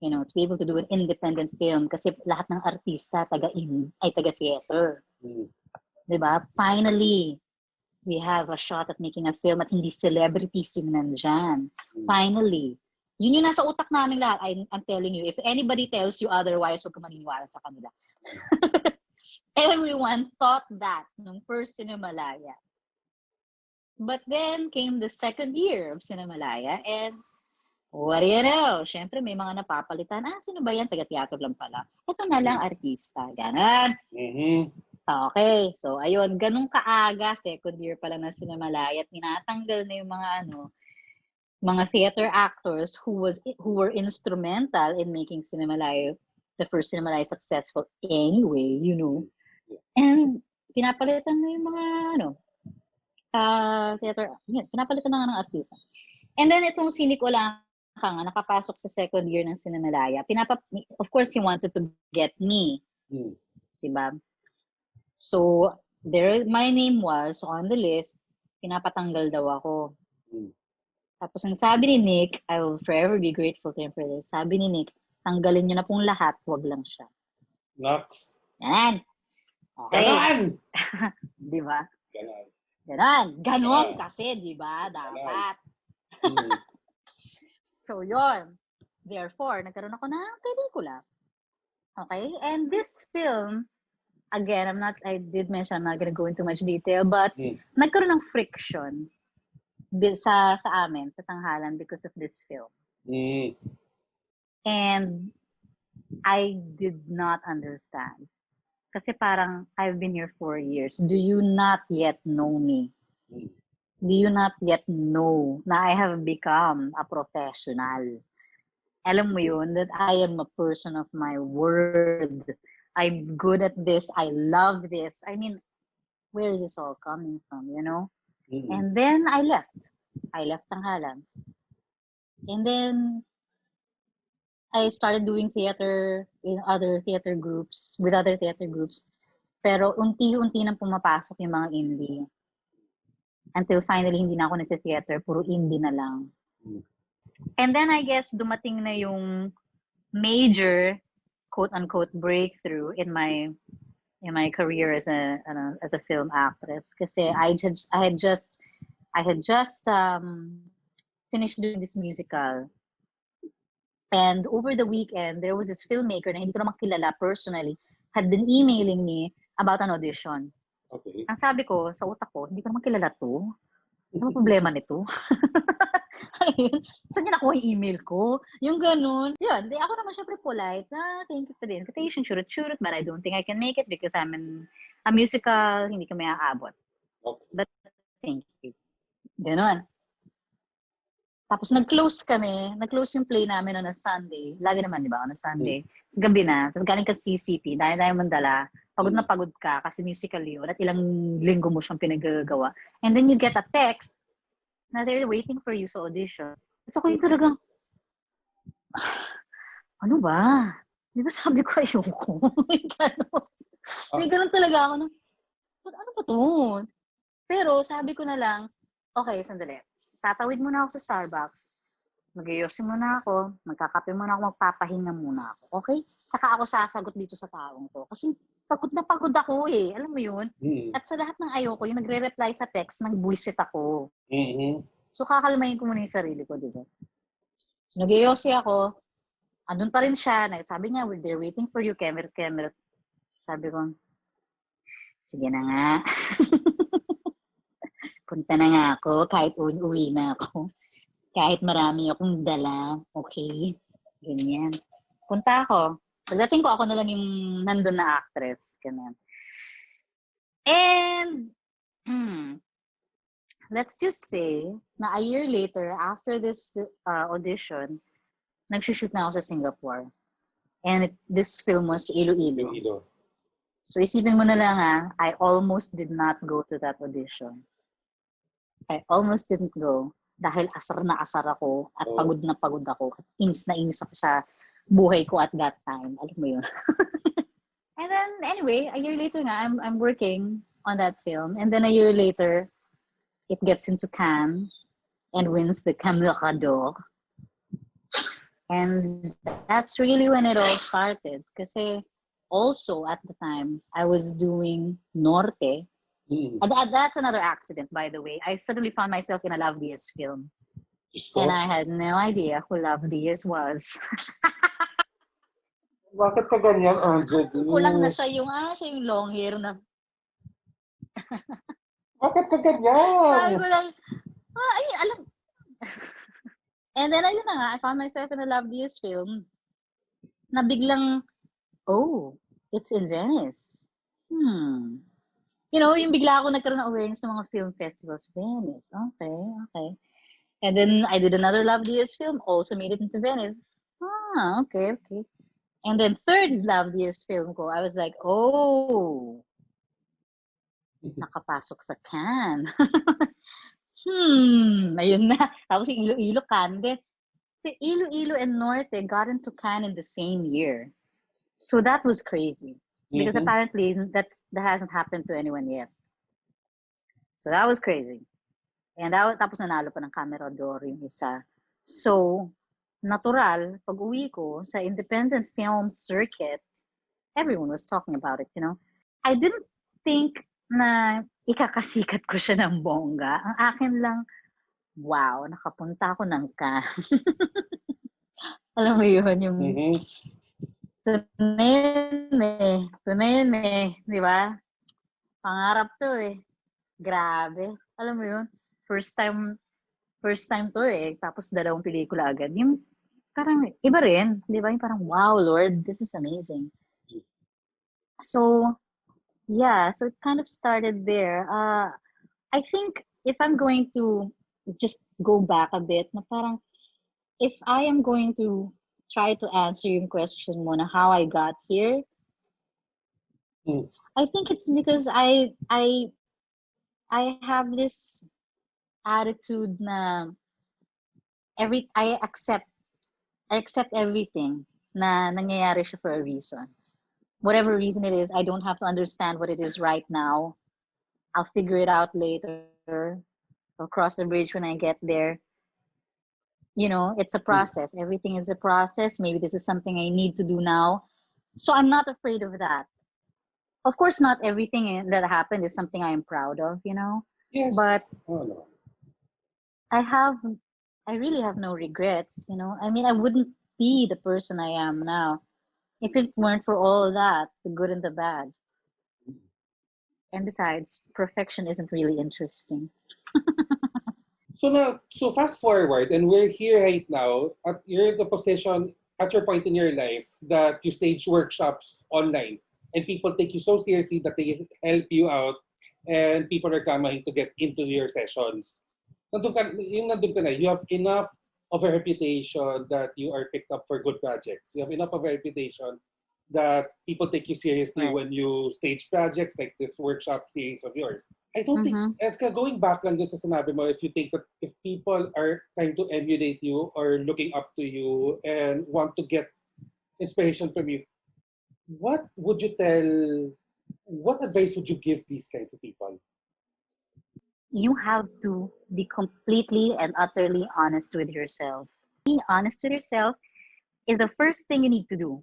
To be able to do an independent film kasi lahat ng artista taga-theater. Diba? Finally, we have a shot at making a film at hindi celebrities yung nandyan. Finally. Yun yung nasa utak namin lahat. I'm telling you, if anybody tells you otherwise, huwag ka maniniwala sa kanila. Everyone thought that nung first Cinemalaya. But then came the second year of Cinemalaya and what do you know? Siyempre, may mga napapalitan. Sino ba yan? Taga-teatro lang pala. Ito na lang, artista. Ganon. Okay. So, ayun. Ganun kaaga, second year pa lang na Cinemalaya at tinatanggal na yung mga theater actors who were instrumental in making Cinemalaya, the first Cinemalaya, successful anyway, And pinapalitan na yung mga theater, pinapalitan na nga ng artista. And then itong si Nicola nakapasok sa second year ng Cinemalaya. Of course, he wanted to get me. Diba? So, my name was on the list. Pinapatanggal daw ako. Tapos ang sabi ni Nick, I will forever be grateful to him for this. Sabi ni Nick, tanggalin niyo na pong lahat, wag lang siya. Nox. Yan. Okay. Ganon! Diba? Ganon kasi, diba? Dapat. So, yon. Therefore, nagkaroon ako ng pelikula. Okay? And this film, again, I did mention, I'm not gonna go into much detail, but nagkaroon ng friction sa amin, sa tanghalan, because of this film. And I did not understand. Kasi parang, I've been here 4 years. Do you not yet know me? do you not yet know na I have become a professional? Alam mo yun, that I am a person of my word. I'm good at this. I love this. I mean, where is this all coming from, you know? Mm-mm. And then I left. I left Tanghalan. And then I started doing theater in other theater groups, with other theater groups. Pero unti-unti nang pumapasok yung mga indie. Until finally, hindi na ako nagte-theater, puro indie na lang. And then I guess dumating na yung major quote-unquote breakthrough in my career as a film actress. Kasi I had just finished doing this musical. And over the weekend, there was this filmmaker na hindi ko naman kilala personally, had been emailing me about an audition. Okay. Ang sabi ko, sa utak ko, hindi ko naman kilala to. Ano problema nito? Ayun. Saan niya nakuha yung email ko? Yung ganun. Yun. Di ako naman syempre polite. Thank you for the invitation. Shoot, but I don't think I can make it because I'm in a musical. Hindi kami aabot. Okay. But thank you. Ganun. Tapos nag-close kami. Nag-close yung play namin on a Sunday. Lagi naman, di ba? On a Sunday. Tapos gabi na. Tapos galing ka CCP. Dahil mandala. Pagod na pagod ka kasi musical yun. At ilang linggo mo siyang pinagagawa. And then you get a text na they're waiting for you sa audition. So ko yung talagang, ano ba? Di ba sabi ko ayoko? May ganun talaga ako na, ano ba to? Pero sabi ko na lang, okay, sandali. Tatawid muna ako sa Starbucks. Mag-iyosin muna ako. Magkakape muna ako. Magpapahinga muna ako. Okay? Saka ako sasagot dito sa taong to. Kasi pagod na pagod ako eh. Alam mo yun? Mm-hmm. At sa lahat ng ayoko, yung nagre-reply sa text, nag-buisit ako. Mm-hmm. So kakalmayin ko muna yung sarili ko, diba? So nag-iyosi ako. Andun pa rin siya. Sabi niya, they're waiting for you, Kemer. Sabi ko, sige na nga. Punta na nga ako, kahit uwi na ako. Kahit marami akong dala, okay? Ganyan. Punta ako. Pagdating ko, ako na lang yung nandun na actress. Ganyan. And, let's just say, na a year later, after this audition, nag-shoot na ako sa Singapore. And this film was Iloilo. So isipin mo na lang I almost did not go to that audition. I almost didn't go dahil asar na asar ako at pagod na pagod ako at inis na inis ako sa buhay ko at that time. Alam mo yun. And then anyway, a year later nga, I'm working on that film. And then a year later, it gets into Cannes and wins the Camera d'Or. And that's really when it all started. Kasi also at the time, I was doing Norte. That's another accident, by the way. I suddenly found myself in a Love Diaz film. And I had no idea who Love Diaz was. Bakit ka ganyan, Angeli? Kulang na siya yung long hair na. Bakit ka ganyan? Sabi ko lang, alam. And then, ayun na nga, I found myself in a Love Diaz film na biglang, it's in Venice. You know, yung bigla ako nagkaroon ng awareness ng mga film festivals. Venice, okay. And then I did another Love Diaz film, also made it into Venice. Okay. And then third Love Diaz film ko, I was like, nakapasok sa Cannes. Ayun na. Tapos yung Iloilo, Cannes. Iloilo and Norte got into Cannes in the same year. So that was crazy. Because apparently that hasn't happened to anyone yet. So that was crazy. And tapos nanalo pa ng Camera d'Or yung isa. So, natural, pag uwi ko sa independent film circuit, everyone was talking about it, you know. I didn't think na ikakasikat ko siya ng bongga. Ang akin lang, wow, nakapunta ako ng Cannes. Alam mo yun, yung tunayin di ba? Pangarap to eh. Grabe. Alam mo yun, first time to eh. Tapos dalawang pelikula agad. Yung parang iba rin, di ba? Yung parang, wow, Lord, this is amazing. So, yeah, so it kind of started there. I think if I'm going to just go back a bit, na parang if I am going to try to answer yung question mo na how I got here, Mm. I think it's because I have this attitude na every I accept everything na nangyayari siya for a reason. Whatever reason it is, I don't have to understand what it is right now. I'll figure it out later. I'll cross the bridge when I get there. It's a Mm. process. Everything is a process. Maybe this is something I need to do now. So I'm not afraid of that. Of course, not everything that happened is something I am proud of. But Yes. Oh, no. I have, I really have no regrets. I mean, I wouldn't be the person I am now if it weren't for all of that, the good and the bad. And besides, perfection isn't really interesting. So now, so fast forward, and we're here right now. You're in the position at your point in your life that you stage workshops online, and people take you so seriously that they help you out, and people are coming to get into your sessions. Nandun ka na, you have enough of a reputation that you are picked up for good projects. You have enough of a reputation that people take you seriously Right. when you stage projects like this workshop series of yours. I don't think, Mm-hmm. going back lang dun sa sinabi mo, if you think that if people are trying to emulate you or looking up to you and want to get inspiration from you, what would you tell, what advice would you give these kinds of people? You have to be completely and utterly honest with yourself. Being honest with yourself is the first thing you need to do,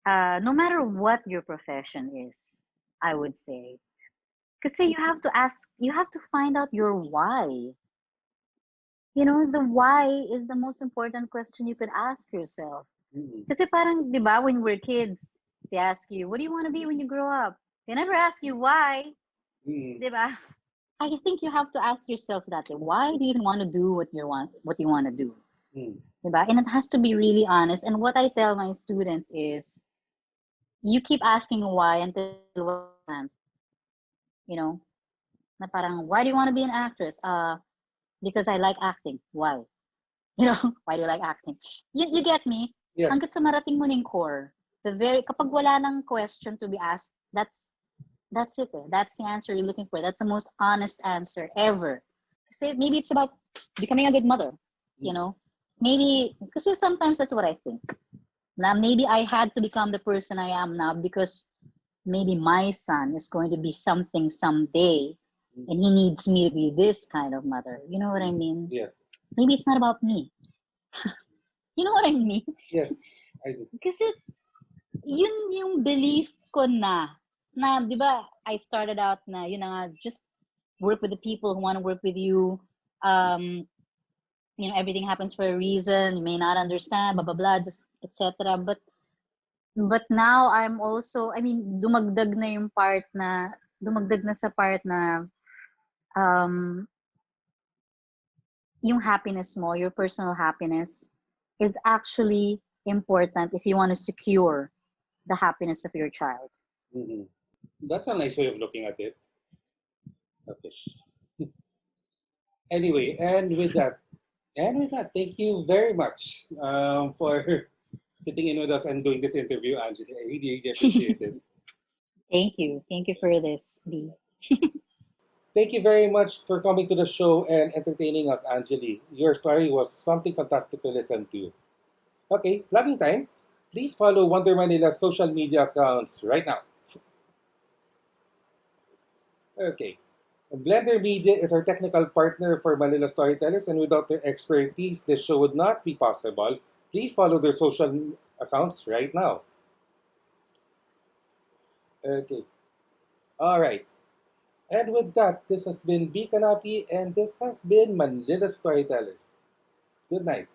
no matter what your profession is, I would say. Because you have to find out your why. The why is the most important question you could ask yourself. Mm-hmm. Kasi parang, di ba, when we're kids, they ask you, what do you want to be when you grow up? They never ask you why, Mm-hmm. di ba? I think you have to ask yourself that. Why do you even want to do what you want to do? Mm-hmm. Diba? And it has to be really honest. And what I tell my students is, you keep asking why until one answer. You know, na parang, why do you want to be an actress? Because I like acting. Why? Why do you like acting? You get me? Yes. Hanggat sa marating mo ng core, kapag wala nang question to be asked, that's it. That's the answer you're looking for. That's the most honest answer ever. Kasi maybe it's about becoming a good mother. You Mm-hmm. know, maybe because sometimes that's what I think. Now maybe I had to become the person I am now because maybe my son is going to be something someday, and he needs me to be this kind of mother. You know what I mean? Yes. Maybe it's not about me. You know what I mean? Yes. I do. Kasi yun yung belief ko na, di ba, I started out na, just work with the people who want to work with you. Everything happens for a reason. You may not understand, blah, blah, blah, just etc. But now I'm also, I mean, dumagdag na sa part na, um, yung happiness mo, your personal happiness is actually important if you want to secure the happiness of your child. Mm-hmm. That's a nice way of looking at it. Okay. Anyway, and with that, thank you very much for sitting in with us and doing this interview, Angeli. I really, really appreciate it. Thank you. Thank you for this, B. Thank you very much for coming to the show and entertaining us, Angeli. Your story was something fantastic to listen to. Okay, plugging time. Please follow Wonder Manila's social media accounts right now. Okay. Blender Media is our technical partner for Manila Storytellers, and without their expertise, this show would not be possible. Please follow their social accounts right now. Okay. All right. And with that, this has been B Canapi, and this has been Manila Storytellers. Good night.